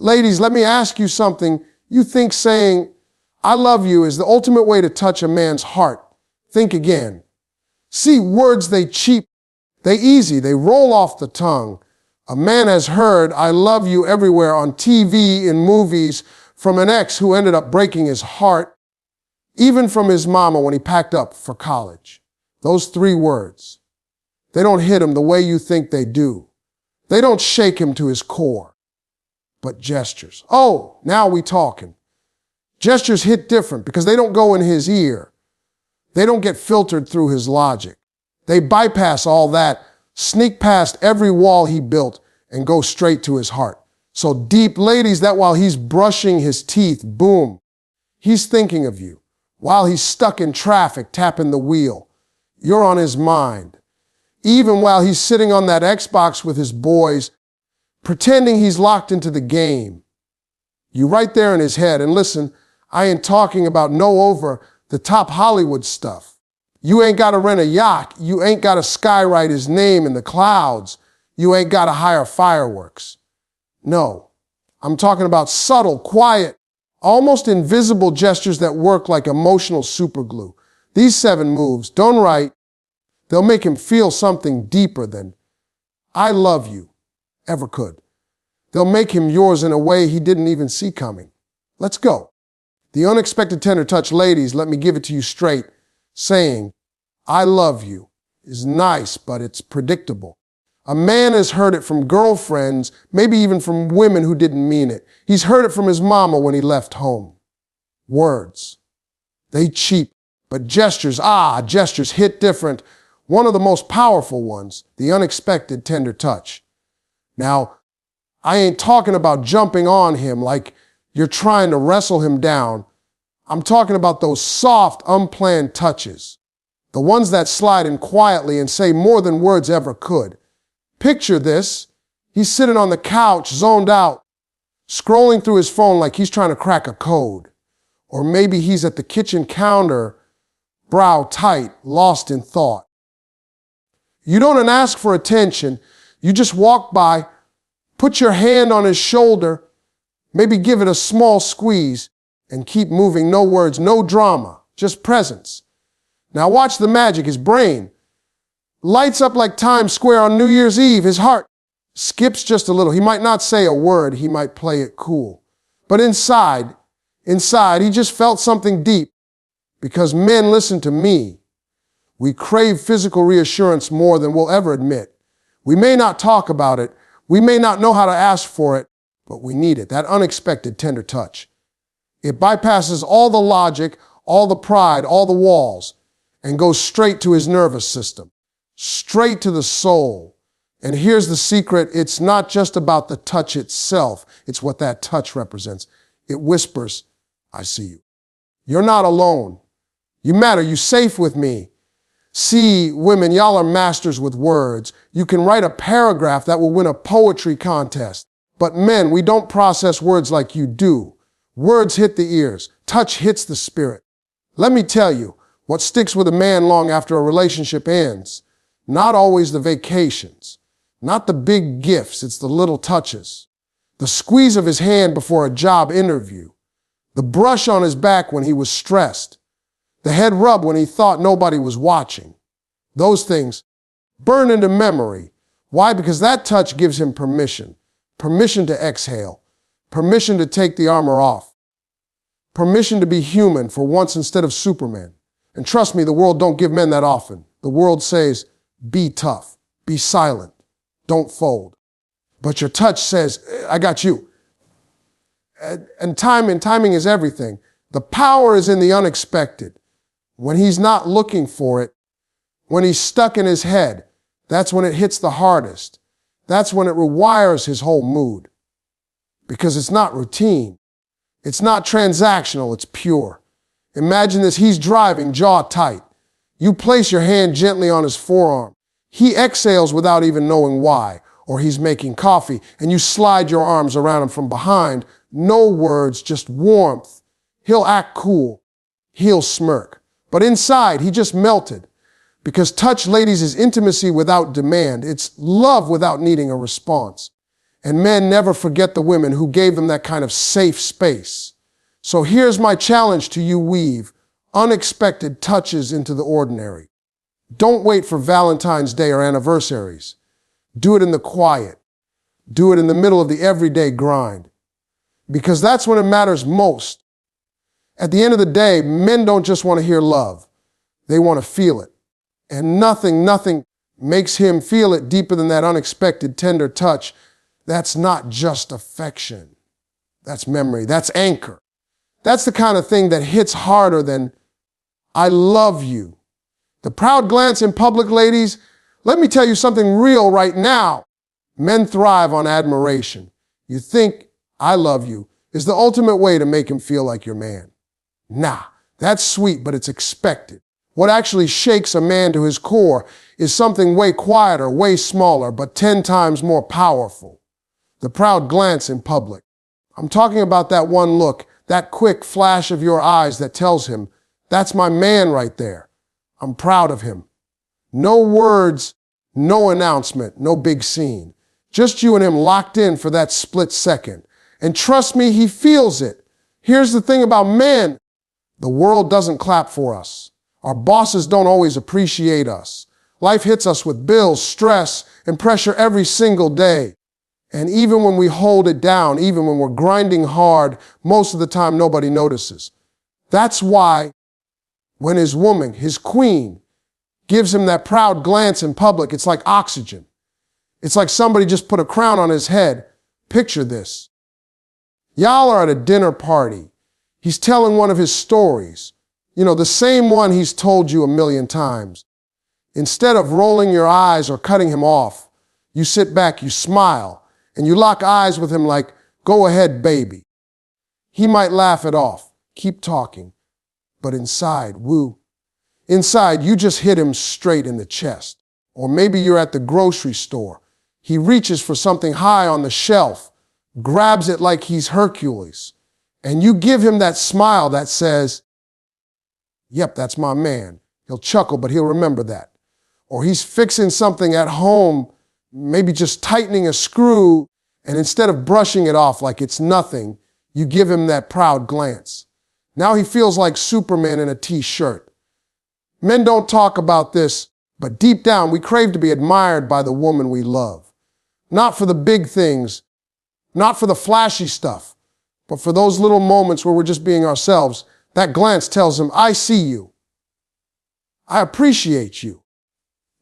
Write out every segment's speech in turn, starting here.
Ladies, let me ask you something. You think saying, I love you is the ultimate way to touch a man's heart. Think again. See, words, they cheap, they easy, they roll off the tongue. A man has heard, I love you everywhere on TV, in movies, from an ex who ended up breaking his heart, even from his mama when he packed up for college. Those 3 words. They don't hit him the way you think they do. They don't shake him to his core. But gestures. Oh, now we talking. Gestures hit different because they don't go in his ear. They don't get filtered through his logic. They bypass all that, sneak past every wall he built, and go straight to his heart. So deep, ladies, that while he's brushing his teeth, boom, he's thinking of you. While he's stuck in traffic, tapping the wheel, you're on his mind. Even while he's sitting on that Xbox with his boys, pretending he's locked into the game. You right there in his head. And listen, I ain't talking about over the top Hollywood stuff. You ain't got to rent a yacht. You ain't got to skywrite his name in the clouds. You ain't got to hire fireworks. No, I'm talking about subtle, quiet, almost invisible gestures that work like emotional superglue. These 7 moves, done right, they'll make him feel something deeper than I love you ever could. They'll make him yours in a way he didn't even see coming. Let's go. The unexpected tender touch, ladies, let me give it to you straight. Saying, I love you is nice, but it's predictable. A man has heard it from girlfriends, maybe even from women who didn't mean it. He's heard it from his mama when he left home. Words, they cheap, but gestures, gestures hit different. One of the most powerful ones, the unexpected tender touch. Now, I ain't talking about jumping on him like you're trying to wrestle him down. I'm talking about those soft, unplanned touches. The ones that slide in quietly and say more than words ever could. Picture this. He's sitting on the couch, zoned out, scrolling through his phone like he's trying to crack a code. Or maybe he's at the kitchen counter, brow tight, lost in thought. You don't ask for attention. You just walk by, put your hand on his shoulder, maybe give it a small squeeze, and keep moving. No words, no drama, just presence. Now watch the magic. His brain lights up like Times Square on New Year's Eve. His heart skips just a little. He might not say a word. He might play it cool. But inside, he just felt something deep. Because men, listen to me. We crave physical reassurance more than we'll ever admit. We may not talk about it. We may not know how to ask for it, but we need it. That unexpected tender touch. It bypasses all the logic, all the pride, all the walls, and goes straight to his nervous system, straight to the soul. And here's the secret. It's not just about the touch itself. It's what that touch represents. It whispers, I see you. You're not alone. You matter. You're safe with me. See, women, y'all are masters with words. You can write a paragraph that will win a poetry contest. But men, we don't process words like you do. Words hit the ears. Touch hits the spirit. Let me tell you, what sticks with a man long after a relationship ends, not always the vacations, not the big gifts, it's the little touches. The squeeze of his hand before a job interview, the brush on his back when he was stressed, the head rub when he thought nobody was watching. Those things burn into memory. Why? Because that touch gives him permission. Permission to exhale. Permission to take the armor off. Permission to be human for once instead of Superman. And trust me, the world don't give men that often. The world says, be tough, be silent, don't fold. But your touch says, I got you. And timing is everything. The power is in the unexpected. When he's not looking for it, when he's stuck in his head, that's when it hits the hardest. That's when it rewires his whole mood. Because it's not routine. It's not transactional, it's pure. Imagine this, he's driving, jaw tight. You place your hand gently on his forearm. He exhales without even knowing why. Or he's making coffee, and you slide your arms around him from behind. No words, just warmth. He'll act cool. He'll smirk. But inside, he just melted. Because touch, ladies, is intimacy without demand. It's love without needing a response. And men never forget the women who gave them that kind of safe space. So here's my challenge to you, weave unexpected touches into the ordinary. Don't wait for Valentine's Day or anniversaries. Do it in the quiet. Do it in the middle of the everyday grind. Because that's when it matters most. At the end of the day, men don't just want to hear love. They want to feel it. And nothing makes him feel it deeper than that unexpected, tender touch. That's not just affection. That's memory. That's anchor. That's the kind of thing that hits harder than I love you. The proud glance in public, ladies, let me tell you something real right now. Men thrive on admiration. You think I love you is the ultimate way to make him feel like your man. Nah, that's sweet, but it's expected. What actually shakes a man to his core is something way quieter, way smaller, but 10 times more powerful. The proud glance in public. I'm talking about that one look, that quick flash of your eyes that tells him, that's my man right there. I'm proud of him. No words, no announcement, no big scene. Just you and him locked in for that split second. And trust me, he feels it. Here's the thing about men. The world doesn't clap for us. Our bosses don't always appreciate us. Life hits us with bills, stress, and pressure every single day. And even when we hold it down, even when we're grinding hard, most of the time nobody notices. That's why when his woman, his queen, gives him that proud glance in public, it's like oxygen. It's like somebody just put a crown on his head. Picture this. Y'all are at a dinner party. He's telling one of his stories. You know, the same one he's told you a million times. Instead of rolling your eyes or cutting him off, you sit back, you smile, and you lock eyes with him like, go ahead, baby. He might laugh it off, keep talking, but inside, woo. Inside, you just hit him straight in the chest. Or maybe you're at the grocery store. He reaches for something high on the shelf, grabs it like he's Hercules, and you give him that smile that says, yep, that's my man. He'll chuckle, but he'll remember that. Or he's fixing something at home, maybe just tightening a screw, and instead of brushing it off like it's nothing, you give him that proud glance. Now he feels like Superman in a t-shirt. Men don't talk about this, but deep down we crave to be admired by the woman we love. Not for the big things, not for the flashy stuff, but for those little moments where we're just being ourselves. That glance tells him, I see you. I appreciate you.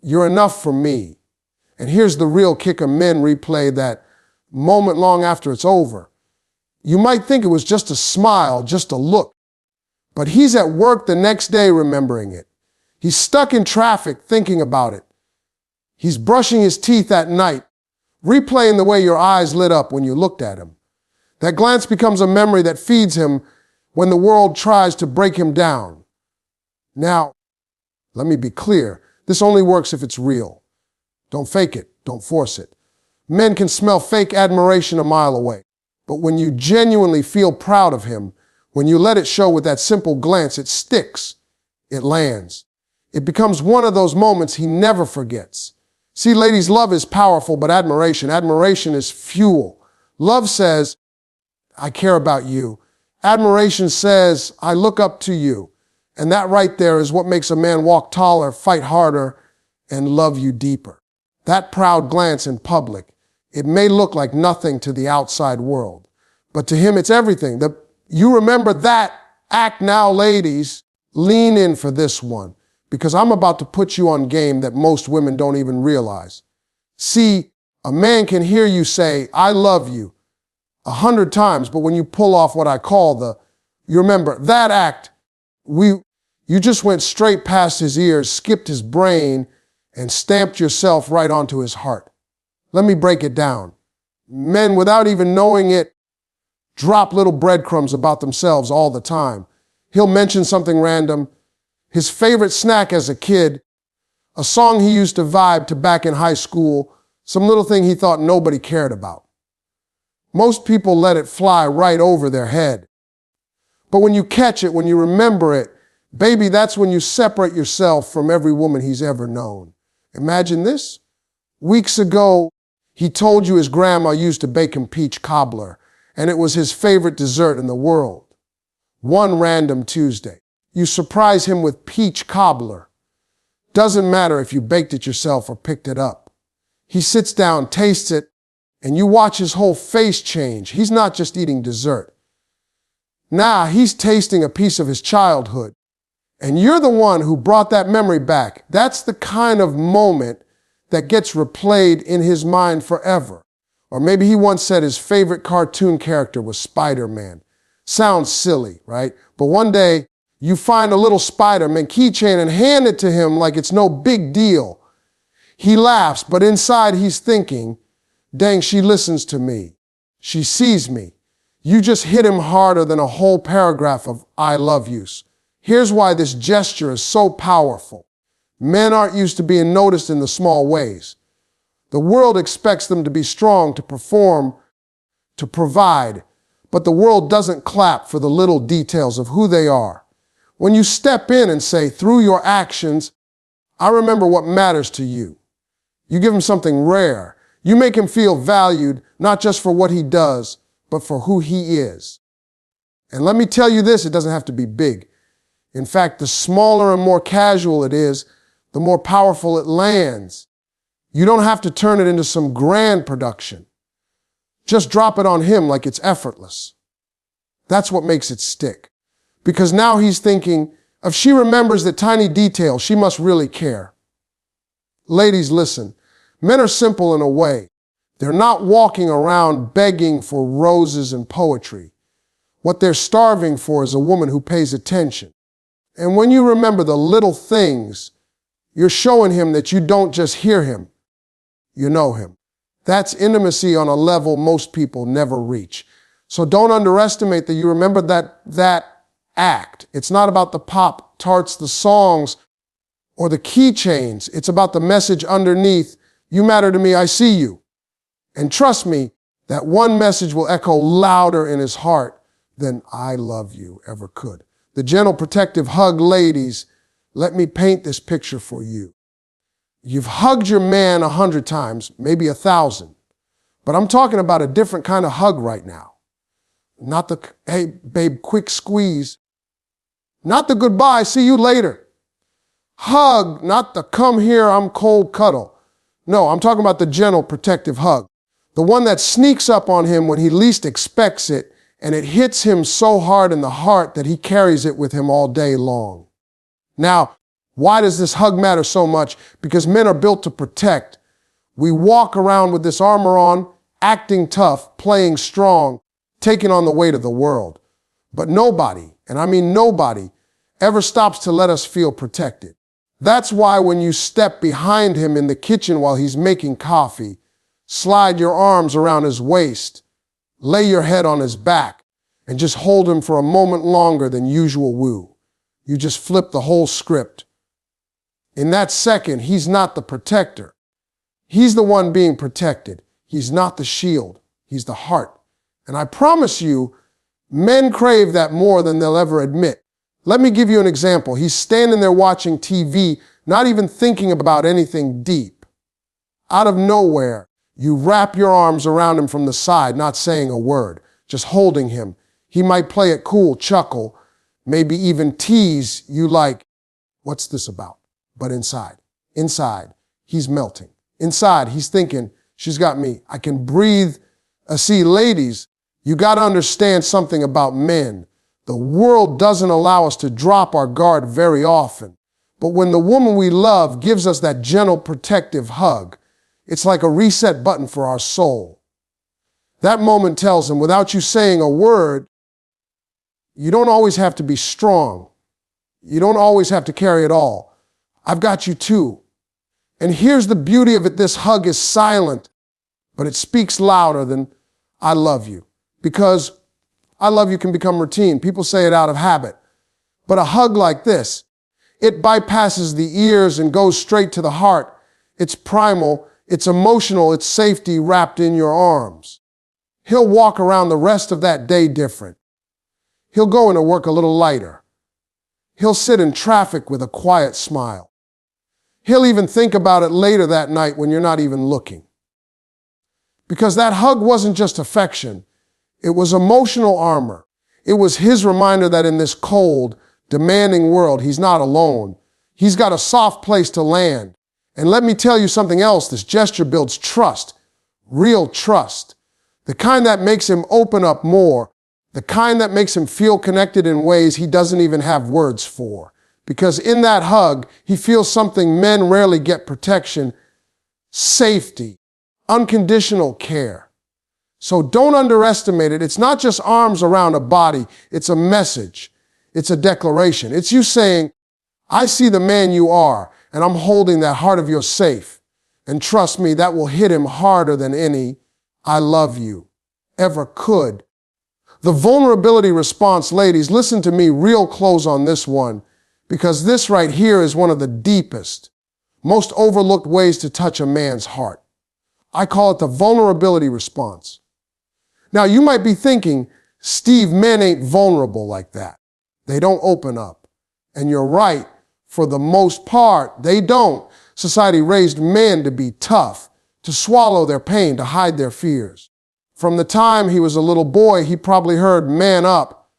You're enough for me. And here's the real kicker: men replay that moment long after it's over. You might think it was just a smile, just a look, but he's at work the next day remembering it. He's stuck in traffic thinking about it. He's brushing his teeth at night, replaying the way your eyes lit up when you looked at him. That glance becomes a memory that feeds him when the world tries to break him down. Now, let me be clear. This only works if it's real. Don't fake it. Don't force it. Men can smell fake admiration a mile away. But when you genuinely feel proud of him, when you let it show with that simple glance, it sticks. It lands. It becomes one of those moments he never forgets. See, ladies, love is powerful, but admiration is fuel. Love says, I care about you. Admiration says, I look up to you. And that right there is what makes a man walk taller, fight harder, and love you deeper. That proud glance in public, it may look like nothing to the outside world, but to him it's everything. You remember that act now, ladies. Lean in for this one, because I'm about to put you on game that most women don't even realize. See, a man can hear you say, I love you, 100 times, but when you pull off what I call you remember, that act, you just went straight past his ears, skipped his brain, and stamped yourself right onto his heart. Let me break it down. Men, without even knowing it, drop little breadcrumbs about themselves all the time. He'll mention something random, his favorite snack as a kid, a song he used to vibe to back in high school, some little thing he thought nobody cared about. Most people let it fly right over their head. But when you catch it, when you remember it, baby, that's when you separate yourself from every woman he's ever known. Imagine this. Weeks ago, He told you his grandma used to bake him peach cobbler, and it was his favorite dessert in the world. One random Tuesday, you surprise him with peach cobbler. Doesn't matter if you baked it yourself or picked it up. He sits down, tastes it, and you watch his whole face change. He's not just eating dessert. Now he's tasting a piece of his childhood. And you're the one who brought that memory back. That's the kind of moment that gets replayed in his mind forever. Or maybe he once said his favorite cartoon character was Spider-Man. Sounds silly, right? But one day you find a little Spider-Man keychain and hand it to him like it's no big deal. He laughs, but inside he's thinking, dang, she listens to me. She sees me. You just hit him harder than a whole paragraph of I love yous. Here's why this gesture is so powerful. Men aren't used to being noticed in the small ways. The world expects them to be strong, to perform, to provide, but the world doesn't clap for the little details of who they are. When you step in and say, through your actions, I remember what matters to you. You give him something rare. You make him feel valued, not just for what he does, but for who he is. And let me tell you this, it doesn't have to be big. In fact, the smaller and more casual it is, the more powerful it lands. You don't have to turn it into some grand production. Just drop it on him like it's effortless. That's what makes it stick. Because now he's thinking, if she remembers that tiny detail, she must really care. Ladies, listen. Men are simple in a way. They're not walking around begging for roses and poetry. What they're starving for is a woman who pays attention. And when you remember the little things, you're showing him that you don't just hear him, you know him. That's intimacy on a level most people never reach. So don't underestimate that you remember that act. It's not about the Pop-Tarts, the songs, or the keychains. It's about the message underneath. You matter to me, I see you. And trust me, that one message will echo louder in his heart than I love you ever could. The gentle protective hug, ladies, let me paint this picture for you. You've hugged your man 100 times, maybe 1,000. But I'm talking about a different kind of hug right now. Not the, hey, babe, quick squeeze. Not the goodbye, see you later. Hug, not the come here, I'm cold cuddle. No, I'm talking about the gentle protective hug. The one that sneaks up on him when he least expects it, and it hits him so hard in the heart that he carries it with him all day long. Now, why does this hug matter so much? Because men are built to protect. We walk around with this armor on, acting tough, playing strong, taking on the weight of the world. But nobody, and I mean nobody, ever stops to let us feel protected. That's why when you step behind him in the kitchen while he's making coffee, slide your arms around his waist, lay your head on his back, and just hold him for a moment longer than usual woo. You just flip the whole script. In that second, he's not the protector. He's the one being protected. He's not the shield. He's the heart. And I promise you, men crave that more than they'll ever admit. Let me give you an example. He's standing there watching TV, not even thinking about anything deep. Out of nowhere, you wrap your arms around him from the side, not saying a word, just holding him. He might play it cool, chuckle, maybe even tease you like, what's this about? But inside, he's melting. Inside, he's thinking, she's got me. I can breathe. See, ladies, you got to understand something about men. The world doesn't allow us to drop our guard very often. But when the woman we love gives us that gentle, protective hug, it's like a reset button for our soul. That moment tells him, without you saying a word, you don't always have to be strong. You don't always have to carry it all. I've got you too. And here's the beauty of it. This hug is silent, but it speaks louder than I love you. Because I love you can become routine. People say it out of habit. But a hug like this, it bypasses the ears and goes straight to the heart. It's primal, it's emotional, it's safety wrapped in your arms. He'll walk around the rest of that day different. He'll go into work a little lighter. He'll sit in traffic with a quiet smile. He'll even think about it later that night when you're not even looking. Because that hug wasn't just affection. It was emotional armor. It was his reminder that in this cold, demanding world, he's not alone. He's got a soft place to land. And let me tell you something else. This gesture builds trust, real trust. The kind that makes him open up more. The kind that makes him feel connected in ways he doesn't even have words for. Because in that hug, he feels something men rarely get: protection, safety, unconditional care. So don't underestimate it. It's not just arms around a body. It's a message. It's a declaration. It's you saying, I see the man you are, and I'm holding that heart of yours safe. And trust me, that will hit him harder than any "I love you" ever could. The vulnerability response, ladies, listen to me real close on this one, because this right here is one of the deepest, most overlooked ways to touch a man's heart. I call it the vulnerability response. Now, you might be thinking, Steve, men ain't vulnerable like that. They don't open up. And you're right. For the most part, they don't. Society raised men to be tough, to swallow their pain, to hide their fears. From the time he was a little boy, he probably heard, man up,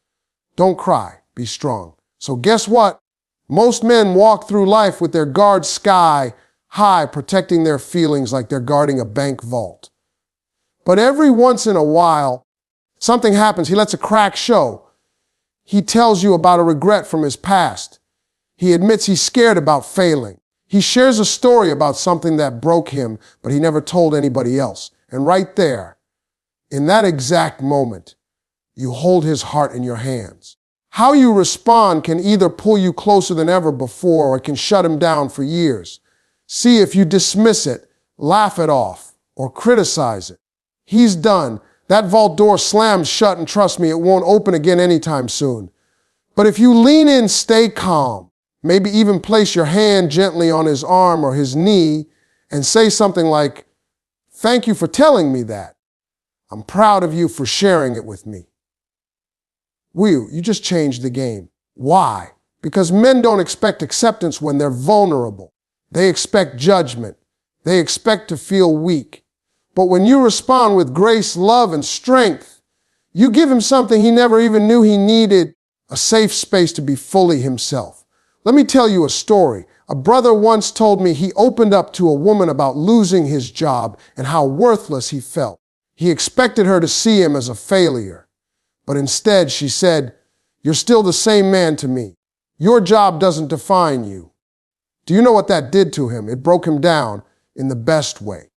don't cry, be strong. So guess what? Most men walk through life with their guard sky high, protecting their feelings like they're guarding a bank vault. But every once in a while, something happens. He lets a crack show. He tells you about a regret from his past. He admits he's scared about failing. He shares a story about something that broke him, but he never told anybody else. And right there, in that exact moment, you hold his heart in your hands. How you respond can either pull you closer than ever before, or it can shut him down for years. See, if you dismiss it, laugh it off, or criticize it, he's done. That vault door slams shut, and trust me, it won't open again anytime soon. But if you lean in, stay calm, maybe even place your hand gently on his arm or his knee and say something like, thank you for telling me that. I'm proud of you for sharing it with me. You just changed the game. Why? Because men don't expect acceptance when they're vulnerable. They expect judgment. They expect to feel weak. But when you respond with grace, love, and strength, you give him something he never even knew he needed: a safe space to be fully himself. Let me tell you a story. A brother once told me he opened up to a woman about losing his job and how worthless he felt. He expected her to see him as a failure. But instead, she said, you're still the same man to me. Your job doesn't define you. Do you know what that did to him? It broke him down in the best way.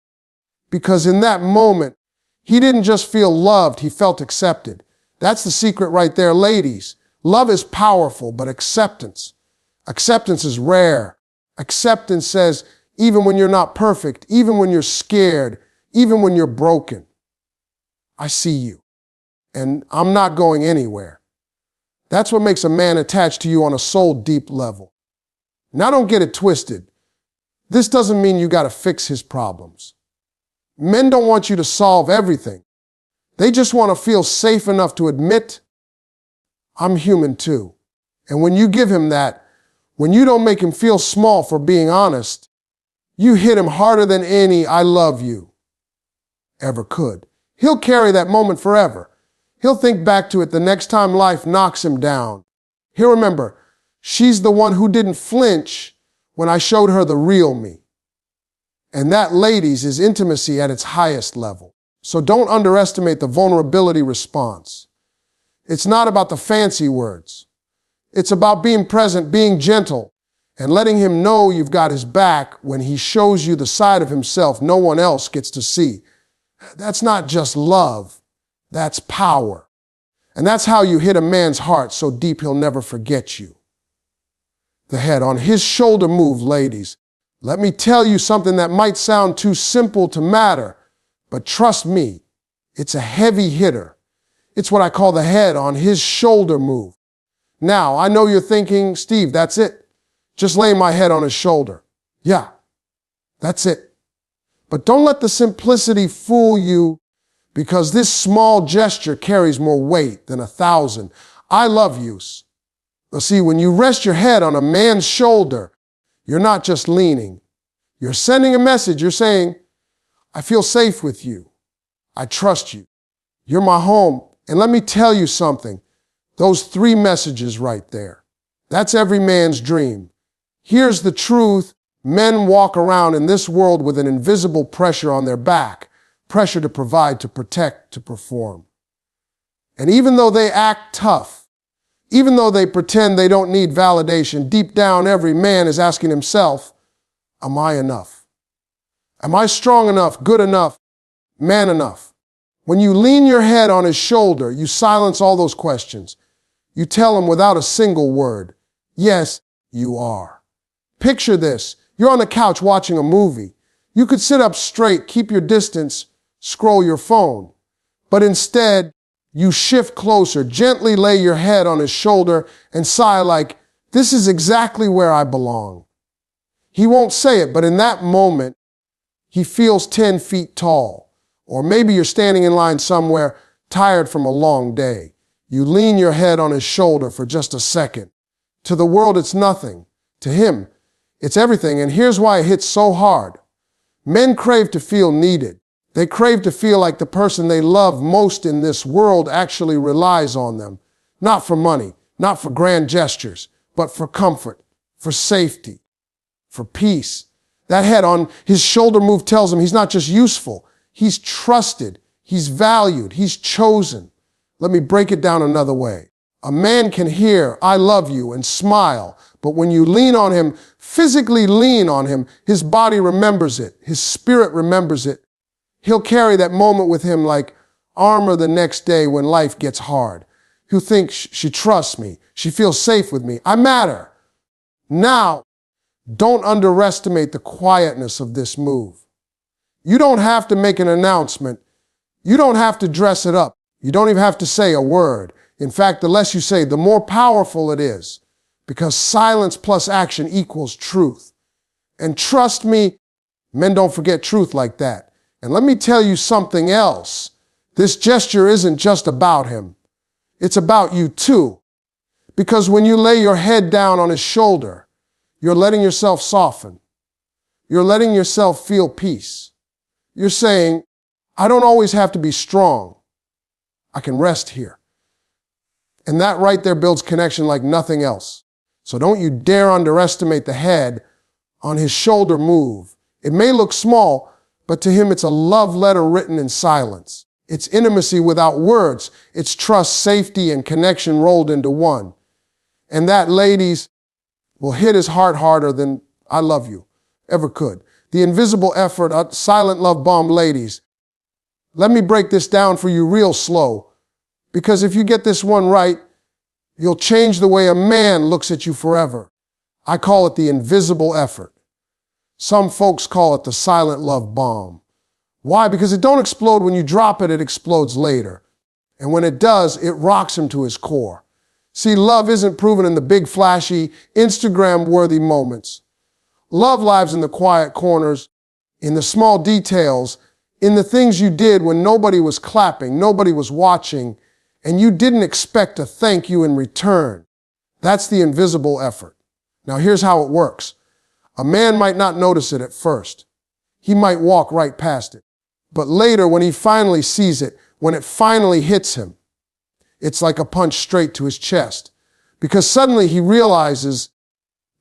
Because in that moment, he didn't just feel loved, he felt accepted. That's the secret right there, ladies. Love is powerful, but acceptance is rare. Acceptance says, even when you're not perfect, even when you're scared, even when you're broken, I see you, and I'm not going anywhere. That's what makes a man attached to you on a soul deep level. Now don't get it twisted. This doesn't mean you got to fix his problems. Men don't want you to solve everything. They just want to feel safe enough to admit, I'm human too. And when you give him that, when you don't make him feel small for being honest, you hit him harder than any I love you ever could. He'll carry that moment forever. He'll think back to it the next time life knocks him down. He'll remember, she's the one who didn't flinch when I showed her the real me. And that, ladies, is intimacy at its highest level. So don't underestimate the vulnerability response. It's not about the fancy words. It's about being present, being gentle, and letting him know you've got his back when he shows you the side of himself no one else gets to see. That's not just love, that's power. And that's how you hit a man's heart so deep he'll never forget you. The head on his shoulder move, ladies. Let me tell you something that might sound too simple to matter, but trust me, it's a heavy hitter. It's what I call the head on his shoulder move. Now, I know you're thinking, Steve, that's it. Just lay my head on his shoulder. Yeah, that's it. But don't let the simplicity fool you, because this small gesture carries more weight than 1,000 I love yous. But see, when you rest your head on a man's shoulder, you're not just leaning. You're sending a message. You're saying, I feel safe with you. I trust you. You're my home. And let me tell you something. Those 3 messages right there. That's every man's dream. Here's the truth. Men walk around in this world with an invisible pressure on their back. Pressure to provide, to protect, to perform. And even though they act tough, even though they pretend they don't need validation, deep down every man is asking himself, am I enough? Am I strong enough, good enough, man enough? When you lean your head on his shoulder, you silence all those questions. You tell him without a single word, yes, you are. Picture this. You're on the couch watching a movie. You could sit up straight, keep your distance, scroll your phone. But instead, you shift closer, gently lay your head on his shoulder and sigh like, this is exactly where I belong. He won't say it, but in that moment, he feels 10 feet tall. Or maybe you're standing in line somewhere, tired from a long day. You lean your head on his shoulder for just a second. To the world, it's nothing. To him, it's everything. And here's why it hits so hard. Men crave to feel needed. They crave to feel like the person they love most in this world actually relies on them. Not for money, not for grand gestures, but for comfort, for safety, for peace. That head on his shoulder move tells him he's not just useful, he's trusted, he's valued, he's chosen. Let me break it down another way. A man can hear, I love you, and smile, but when you lean on him, physically lean on him, his body remembers it, his spirit remembers it. He'll carry that moment with him like armor the next day when life gets hard. He'll think, she trusts me, she feels safe with me, I matter. Now, don't underestimate the quietness of this move. You don't have to make an announcement. You don't have to dress it up. You don't even have to say a word. In fact, the less you say, the more powerful it is, because silence plus action equals truth. And trust me, men don't forget truth like that. And let me tell you something else. This gesture isn't just about him. It's about you too. Because when you lay your head down on his shoulder, you're letting yourself soften. You're letting yourself feel peace. You're saying, I don't always have to be strong. I can rest here. And that right there builds connection like nothing else. So don't you dare underestimate the head on his shoulder move. It may look small, but to him it's a love letter written in silence. It's intimacy without words. It's trust, safety, and connection rolled into one. And that, ladies, will hit his heart harder than I love you ever could. The invisible effort, a silent love bomb, ladies. Let me break this down for you real slow, because if you get this one right, you'll change the way a man looks at you forever. I call it the invisible effort. Some folks call it the silent love bomb. Why? Because it don't explode when you drop it, it explodes later. And when it does, it rocks him to his core. See, love isn't proven in the big, flashy, Instagram-worthy moments. Love lives in the quiet corners, in the small details, in the things you did when nobody was clapping, nobody was watching, and you didn't expect a thank you in return. That's the invisible effort. Now here's how it works. A man might not notice it at first. He might walk right past it. But later, when he finally sees it, when it finally hits him, it's like a punch straight to his chest. Because suddenly he realizes,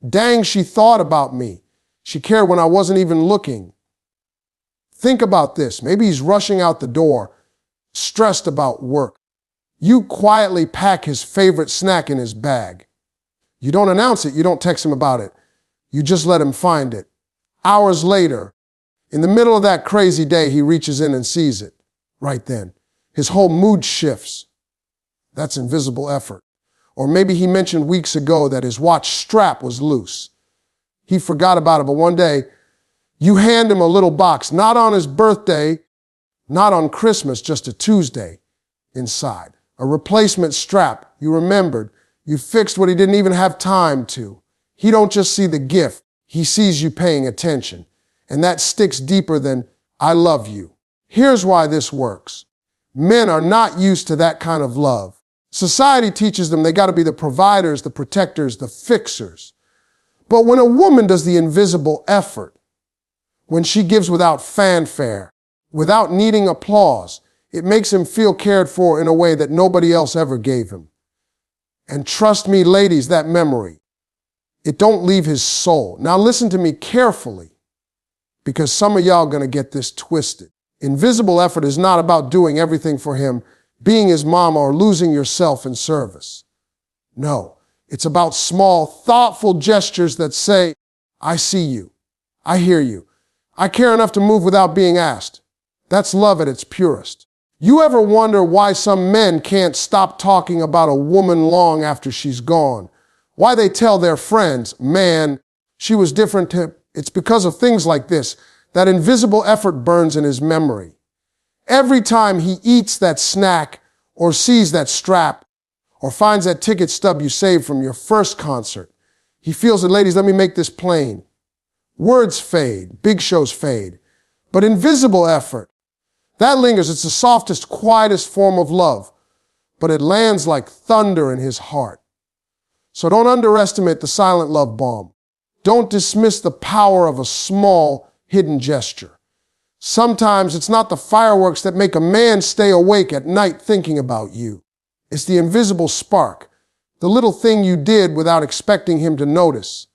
dang, she thought about me. She cared when I wasn't even looking. Think about this. Maybe he's rushing out the door, stressed about work. You quietly pack his favorite snack in his bag. You don't announce it. You don't text him about it. You just let him find it. Hours later, in the middle of that crazy day, he reaches in and sees it. Right then. His whole mood shifts. That's invisible effort. Or maybe he mentioned weeks ago that his watch strap was loose. He forgot about it, but one day, you hand him a little box, not on his birthday, not on Christmas, just a Tuesday inside. A replacement strap. You remembered. You fixed what he didn't even have time to. He don't just see the gift. He sees you paying attention. And that sticks deeper than, I love you. Here's why this works. Men are not used to that kind of love. Society teaches them they got to be the providers, the protectors, the fixers. But when a woman does the invisible effort, when she gives without fanfare, without needing applause, It makes him feel cared for in a way that nobody else ever gave him. And trust me, ladies, that memory, it don't leave his soul. Now listen to me carefully, because some of y'all are going to get this twisted. Invisible effort is not about doing everything for him, being his mama, or losing yourself in service. No, it's about small, thoughtful gestures that say, I see you, I hear you, I care enough to move without being asked. That's love at its purest. You ever wonder why some men can't stop talking about a woman long after she's gone? Why they tell their friends, man, she was different to him? It's because of things like this. That invisible effort burns in his memory. Every time he eats that snack, or sees that strap, or finds that ticket stub you saved from your first concert, he feels it. Ladies, let me make this plain. Words fade, big shows fade, but invisible effort, that lingers. It's the softest, quietest form of love, but it lands like thunder in his heart. So don't underestimate the silent love bomb. Don't dismiss the power of a small, hidden gesture. Sometimes it's not the fireworks that make a man stay awake at night thinking about you. It's the invisible spark, the little thing you did without expecting him to notice.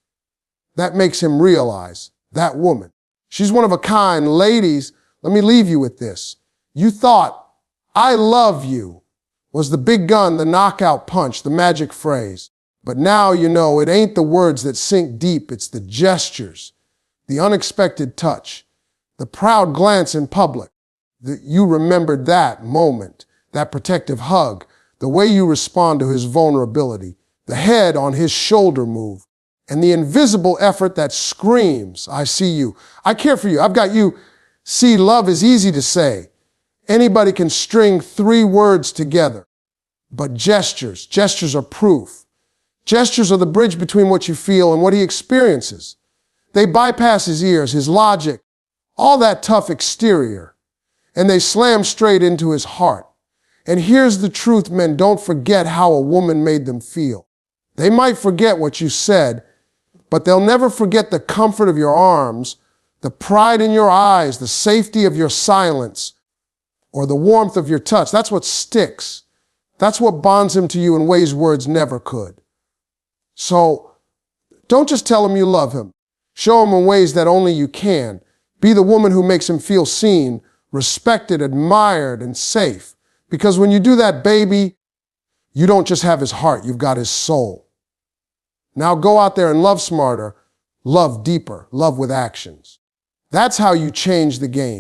That makes him realize, that woman, she's one of a kind. Ladies, let me leave you with this. You thought, I love you, was the big gun, the knockout punch, the magic phrase. But now you know it ain't the words that sink deep, it's the gestures, the unexpected touch, the proud glance in public. You remembered that moment, that protective hug, the way you respond to his vulnerability, the head on his shoulder move, and the invisible effort that screams, I see you, I care for you, I've got you. See, love is easy to say. Anybody can string 3 words together. But gestures are proof. Gestures are the bridge between what you feel and what he experiences. They bypass his ears, his logic, all that tough exterior, and they slam straight into his heart. And here's the truth, men, don't forget how a woman made them feel. They might forget what you said, but they'll never forget the comfort of your arms, the pride in your eyes, the safety of your silence, or the warmth of your touch. That's what sticks. That's what bonds him to you in ways words never could. So don't just tell him you love him. Show him in ways that only you can. Be the woman who makes him feel seen, respected, admired, and safe. Because when you do that, baby, you don't just have his heart, you've got his soul. Now go out there and love smarter, love deeper, love with actions. That's how you change the game.